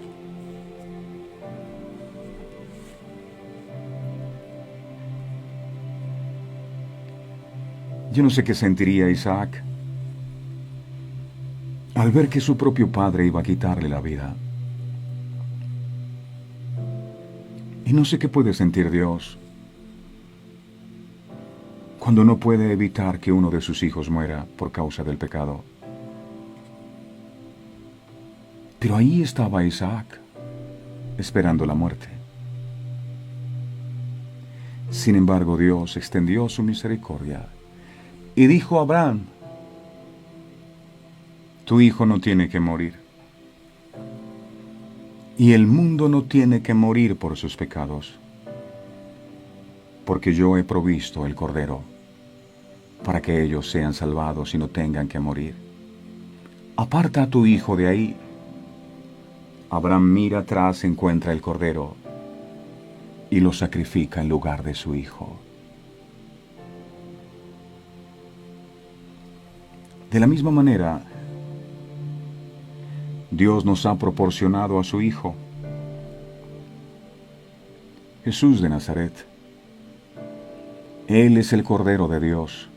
Yo no sé qué sentiría Isaac al ver que su propio padre iba a quitarle la vida. Y no sé qué puede sentir Dios cuando no puede evitar que uno de sus hijos muera por causa del pecado. Pero ahí estaba Isaac, esperando la muerte. Sin embargo, Dios extendió su misericordia y dijo a Abraham: tu hijo no tiene que morir, y el mundo no tiene que morir por sus pecados, porque yo he provisto el cordero para que ellos sean salvados y no tengan que morir. Aparta a tu hijo de ahí. Abraham mira atrás, encuentra el cordero y lo sacrifica en lugar de su hijo. De la misma manera, Dios nos ha proporcionado a su Hijo, Jesús de Nazaret. Él es el Cordero de Dios,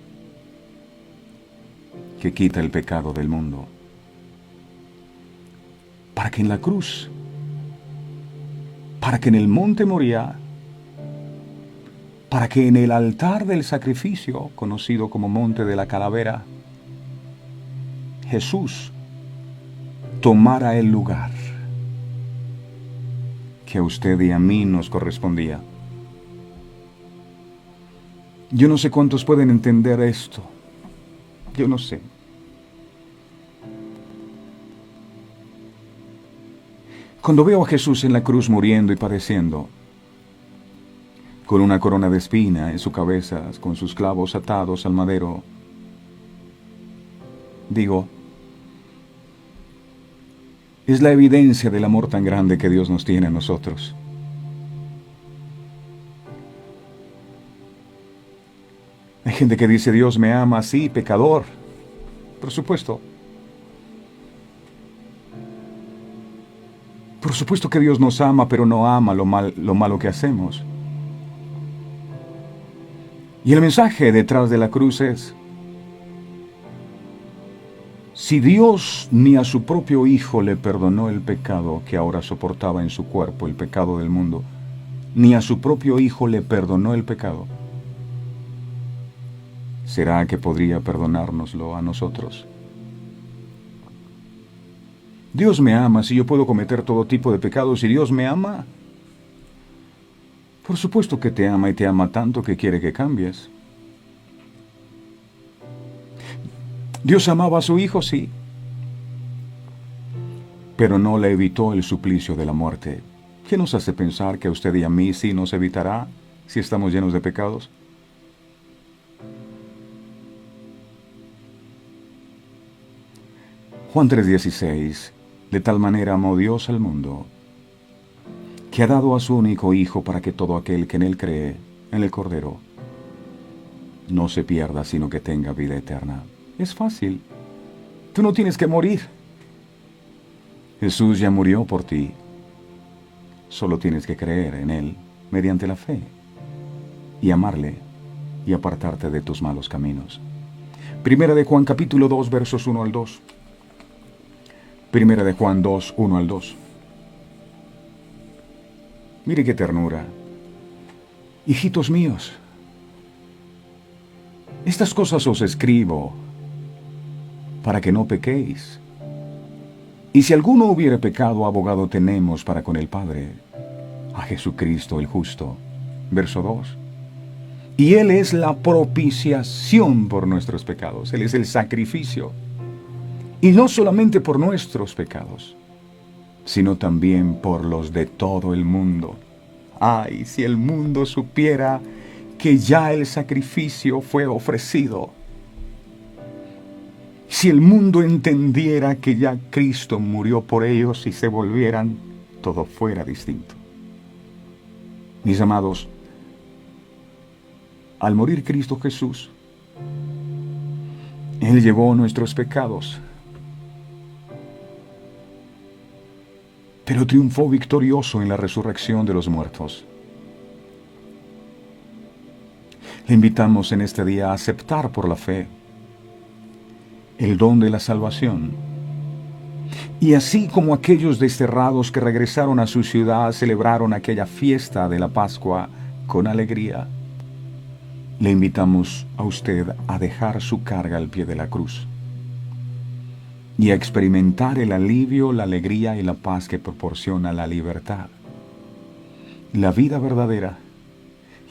que quita el pecado del mundo, para que en la cruz, para que en el monte Moriah, para que en el altar del sacrificio, conocido como Monte de la Calavera, Jesús tomara el lugar que a usted y a mí nos correspondía. Yo no sé cuántos pueden entender esto. Yo no sé. Cuando veo a Jesús en la cruz muriendo y padeciendo, con una corona de espina en su cabeza, con sus clavos atados al madero, digo, es la evidencia del amor tan grande que Dios nos tiene a nosotros. Hay gente que dice, Dios me ama, sí, pecador. Por supuesto. Por supuesto que Dios nos ama, pero no ama lo malo que hacemos. Y el mensaje detrás de la cruz es, si Dios ni a su propio Hijo le perdonó el pecado que ahora soportaba en su cuerpo, el pecado del mundo, ni a su propio Hijo le perdonó el pecado, ¿será que podría perdonárnoslo a nosotros? Dios me ama si yo puedo cometer todo tipo de pecados y Dios me ama. Por supuesto que te ama y te ama tanto que quiere que cambies. Dios amaba a su Hijo, sí, pero no le evitó el suplicio de la muerte. ¿Qué nos hace pensar que a usted y a mí sí nos evitará si estamos llenos de pecados? Juan 3:16, de tal manera amó Dios al mundo, que ha dado a su único Hijo para que todo aquel que en Él cree, en el Cordero, no se pierda, sino que tenga vida eterna. Es fácil. Tú no tienes que morir. Jesús ya murió por ti. Solo tienes que creer en Él mediante la fe y amarle y apartarte de tus malos caminos. Primera de Juan capítulo 2 versos 1 al 2. Primera de Juan 2, 1 al 2. Mire qué ternura. Hijitos míos, estas cosas os escribo para que no pequéis. Y si alguno hubiere pecado, abogado tenemos para con el Padre, a Jesucristo el justo. Verso 2. Y Él es la propiciación por nuestros pecados. Él es el sacrificio. Y no solamente por nuestros pecados, sino también por los de todo el mundo. Ay, si el mundo supiera que ya el sacrificio fue ofrecido. Si el mundo entendiera que ya Cristo murió por ellos y se volvieran, todo fuera distinto. Mis amados, al morir Cristo Jesús, Él llevó nuestros pecados, pero triunfó victorioso en la resurrección de los muertos. Le invitamos en este día a aceptar por la fe el don de la salvación. Y así como aquellos desterrados que regresaron a su ciudad celebraron aquella fiesta de la Pascua con alegría, le invitamos a usted a dejar su carga al pie de la cruz y a experimentar el alivio, la alegría y la paz que proporciona la libertad, la vida verdadera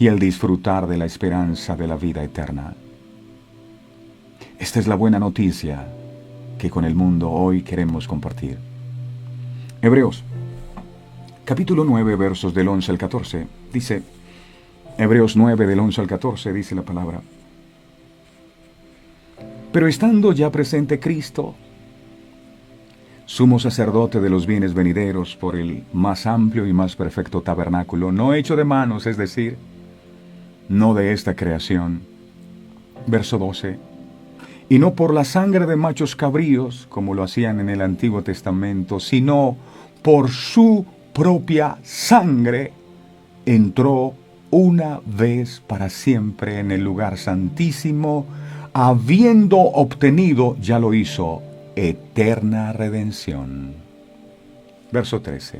y el disfrutar de la esperanza de la vida eterna. Esta es la buena noticia que con el mundo hoy queremos compartir. Hebreos, capítulo 9, versos del 11 al 14, dice, Hebreos 9, del 11 al 14, dice la palabra, pero estando ya presente Cristo, sumo sacerdote de los bienes venideros por el más amplio y más perfecto tabernáculo, no hecho de manos, es decir, no de esta creación. Verso 12. Y no por la sangre de machos cabríos, como lo hacían en el Antiguo Testamento, sino por su propia sangre, entró una vez para siempre en el lugar santísimo, habiendo obtenido, ya lo hizo, eterna redención. Verso 13.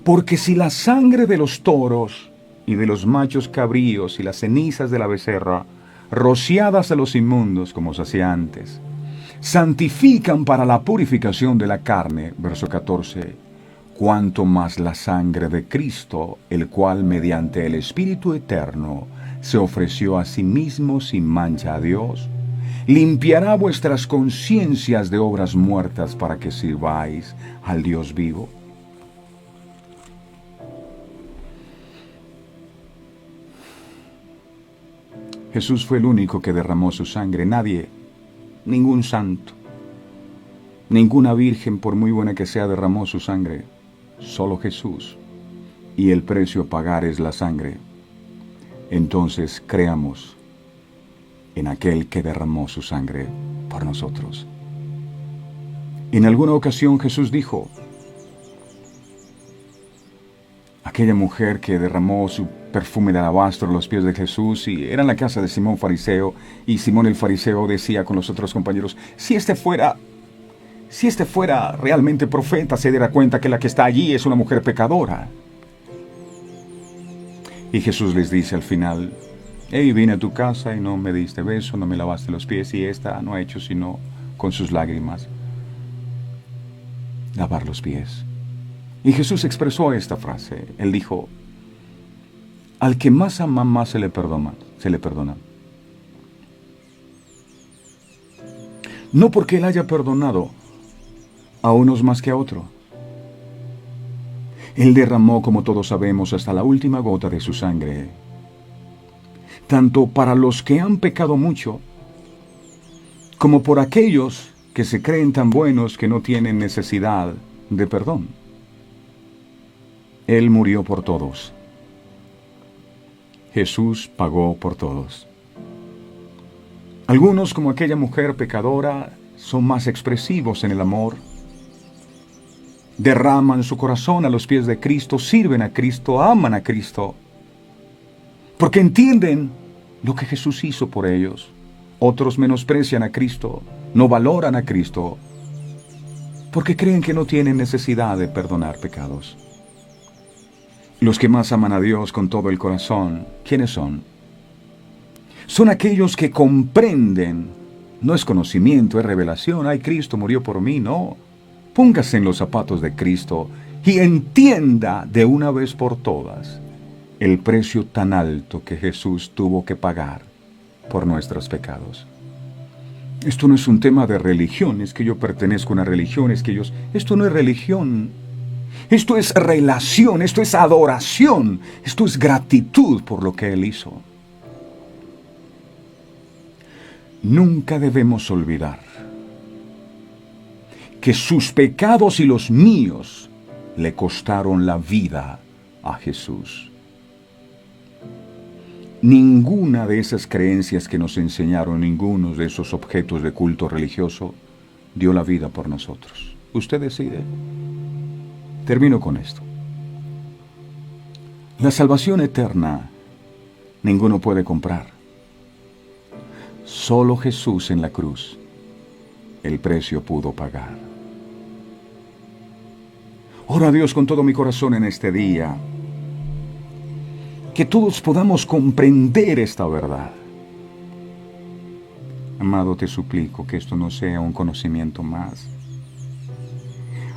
Porque si la sangre de los toros y de los machos cabríos y las cenizas de la becerra, rociadas a los inmundos como se hacía antes, santifican para la purificación de la carne, verso 14, cuanto más la sangre de Cristo, el cual mediante el Espíritu Eterno se ofreció a sí mismo sin mancha a Dios, limpiará vuestras conciencias de obras muertas para que sirváis al Dios vivo. Jesús fue el único que derramó su sangre. Nadie, ningún santo, ninguna virgen, por muy buena que sea, derramó su sangre. Solo Jesús. Y el precio a pagar es la sangre. Entonces creamos en aquel que derramó su sangre por nosotros. En alguna ocasión Jesús dijo, aquella mujer que derramó su perfume de alabastro a los pies de Jesús, y era en la casa de Simón fariseo, y Simón el fariseo decía con los otros compañeros, si este fuera realmente profeta, se diera cuenta que la que está allí es una mujer pecadora. Y Jesús les dice al final, hey, vine a tu casa y no me diste beso, no me lavaste los pies, y esta no ha hecho sino con sus lágrimas lavar los pies. Y Jesús expresó esta frase. Él dijo, al que más ama, más se le perdona. No porque Él haya perdonado a unos más que a otros. Él derramó, como todos sabemos, hasta la última gota de su sangre, tanto para los que han pecado mucho, como por aquellos que se creen tan buenos que no tienen necesidad de perdón. Él murió por todos. Jesús pagó por todos. Algunos, como aquella mujer pecadora, son más expresivos en el amor. Derraman su corazón a los pies de Cristo, sirven a Cristo, aman a Cristo, porque entienden lo que Jesús hizo por ellos. Otros menosprecian a Cristo, no valoran a Cristo, porque creen que no tienen necesidad de perdonar pecados. Los que más aman a Dios con todo el corazón, ¿quiénes son? Son aquellos que comprenden, no es conocimiento, es revelación. Ay, Cristo murió por mí, no. Póngase en los zapatos de Cristo y entienda de una vez por todas el precio tan alto que Jesús tuvo que pagar por nuestros pecados. Esto no es un tema de religión, es que yo pertenezco a una religión, es que ellos... Esto no es religión. Esto es relación, esto es adoración, esto es gratitud por lo que Él hizo. Nunca debemos olvidar que sus pecados y los míos le costaron la vida a Jesús. Ninguna de esas creencias que nos enseñaron, ninguno de esos objetos de culto religioso, dio la vida por nosotros. Usted decide. Termino con esto. La salvación eterna ninguno puede comprar. Solo Jesús en la cruz el precio pudo pagar. Oro a Dios con todo mi corazón en este día, que todos podamos comprender esta verdad. Amado, te suplico que esto no sea un conocimiento más.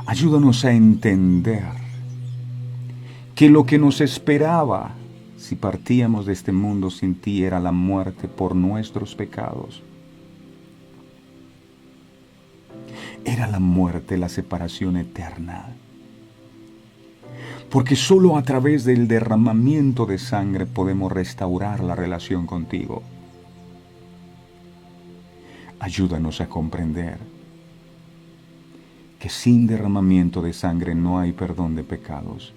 Ayúdanos a entender que lo que nos esperaba si partíamos de este mundo sin ti era la muerte por nuestros pecados. Era la muerte, la separación eterna. Porque solo a través del derramamiento de sangre podemos restaurar la relación contigo. Ayúdanos a comprender que sin derramamiento de sangre no hay perdón de pecados.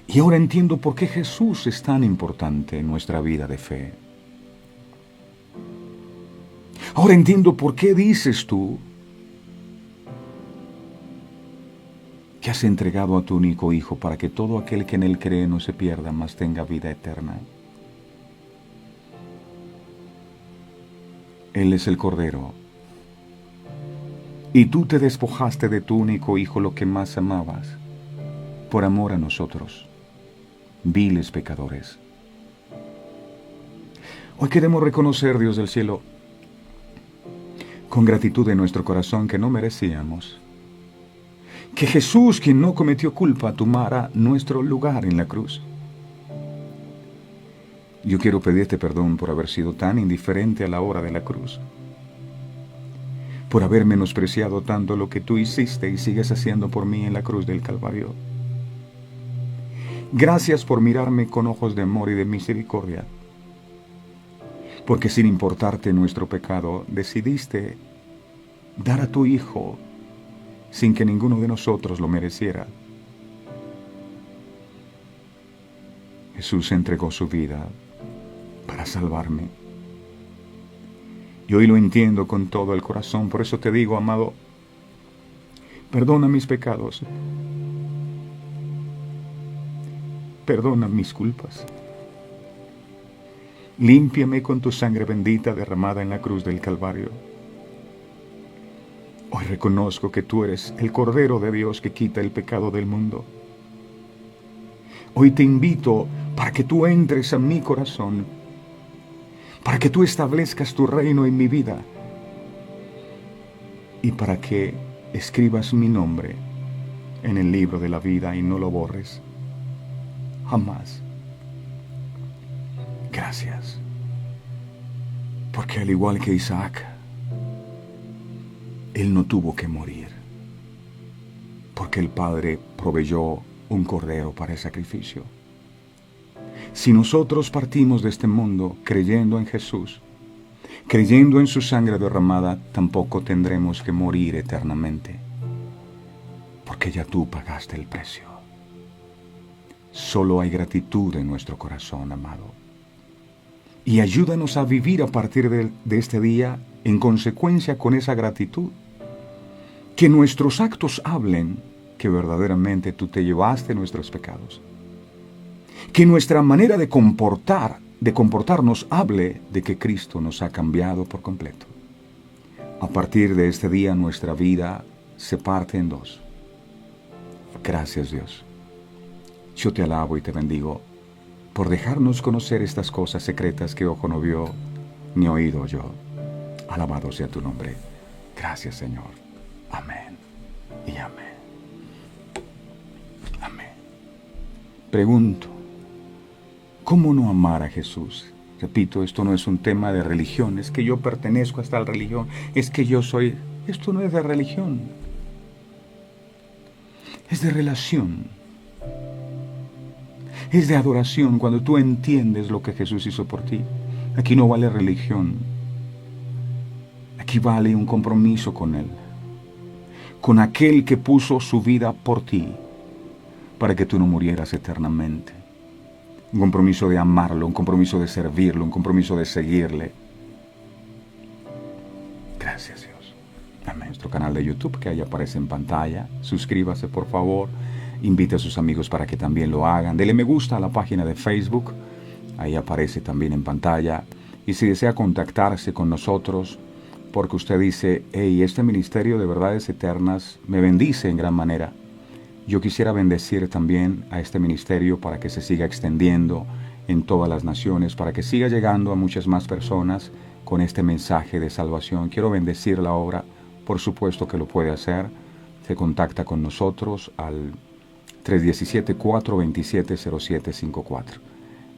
Y ahora entiendo por qué Jesús es tan importante en nuestra vida de fe. Ahora entiendo por qué dices tú que has entregado a tu único Hijo para que todo aquel que en Él cree no se pierda, mas tenga vida eterna. Él es el Cordero. Y tú te despojaste de tu único Hijo, lo que más amabas, por amor a nosotros. viles pecadores. Hoy queremos reconocer, Dios del cielo, con gratitud en nuestro corazón que no merecíamos, que Jesús, quien no cometió culpa, tomara nuestro lugar en la cruz. Yo quiero pedirte perdón por haber sido tan indiferente a la hora de la cruz, por haber menospreciado tanto lo que tú hiciste y sigues haciendo por mí en la cruz del Calvario. Gracias por mirarme con ojos de amor y de misericordia, porque sin importarte nuestro pecado, decidiste dar a tu Hijo sin que ninguno de nosotros lo mereciera. Jesús entregó su vida para salvarme. Y hoy lo entiendo con todo el corazón. Por eso te digo, amado, perdona mis pecados. Perdona mis culpas. Límpiame con tu sangre bendita derramada en la cruz del Calvario. Hoy reconozco que tú eres el Cordero de Dios que quita el pecado del mundo. Hoy te invito para que tú entres a mi corazón, para que tú establezcas tu reino en mi vida y para que escribas mi nombre en el libro de la vida y no lo borres jamás. Gracias, porque al igual que Isaac, él no tuvo que morir, porque el Padre proveyó un cordero para el sacrificio. Si nosotros partimos de este mundo creyendo en Jesús, creyendo en su sangre derramada, tampoco tendremos que morir eternamente, porque ya tú pagaste el precio. Solo hay gratitud en nuestro corazón, amado. Y ayúdanos a vivir a partir de este día en consecuencia con esa gratitud. Que nuestros actos hablen que verdaderamente tú te llevaste nuestros pecados. Que nuestra manera de comportarnos hable de que Cristo nos ha cambiado por completo. A partir de este día nuestra vida se parte en dos. Gracias, Dios. Yo te alabo y te bendigo por dejarnos conocer estas cosas secretas que ojo no vio ni oído yo. Alabado sea tu nombre. Gracias, Señor. Amén y amén. Amén. Pregunto, ¿cómo no amar a Jesús? Repito, esto no es un tema de religión, es que yo pertenezco a esta religión, es que yo soy... Esto no es de religión, es de relación. Es de adoración cuando tú entiendes lo que Jesús hizo por ti. Aquí no vale religión. Aquí vale un compromiso con Él. Con aquel que puso su vida por ti para que tú no murieras eternamente. Un compromiso de amarlo, un compromiso de servirlo, un compromiso de seguirle. Gracias, Dios. Amén. Nuestro canal de YouTube que ahí aparece en pantalla. Suscríbase, por favor. Invite a sus amigos para que también lo hagan. Dele me gusta a la página de Facebook. Ahí aparece también en pantalla. Y si desea contactarse con nosotros, porque usted dice, hey, este ministerio de verdades eternas me bendice en gran manera. Yo quisiera bendecir también a este ministerio para que se siga extendiendo en todas las naciones, para que siga llegando a muchas más personas con este mensaje de salvación. Quiero bendecir la obra, por supuesto que lo puede hacer. Se contacta con nosotros al 317-427-0754.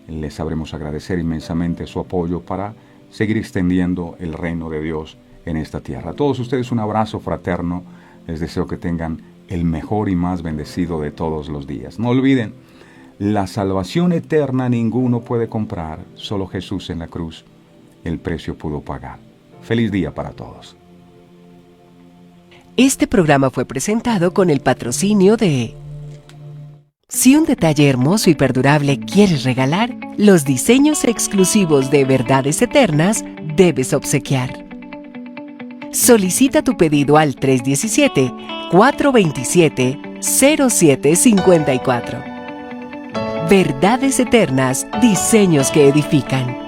Les sabremos agradecer inmensamente su apoyo para seguir extendiendo el reino de Dios en esta tierra. A todos ustedes un abrazo fraterno. Les deseo que tengan el mejor y más bendecido de todos los días. No olviden, la salvación eterna ninguno puede comprar, solo Jesús en la cruz. El precio pudo pagar. Feliz día para todos. Este programa fue presentado con el patrocinio de... Si un detalle hermoso y perdurable quieres regalar, los diseños exclusivos de Verdades Eternas debes obsequiar. Solicita tu pedido al 317-427-0754. Verdades Eternas, diseños que edifican.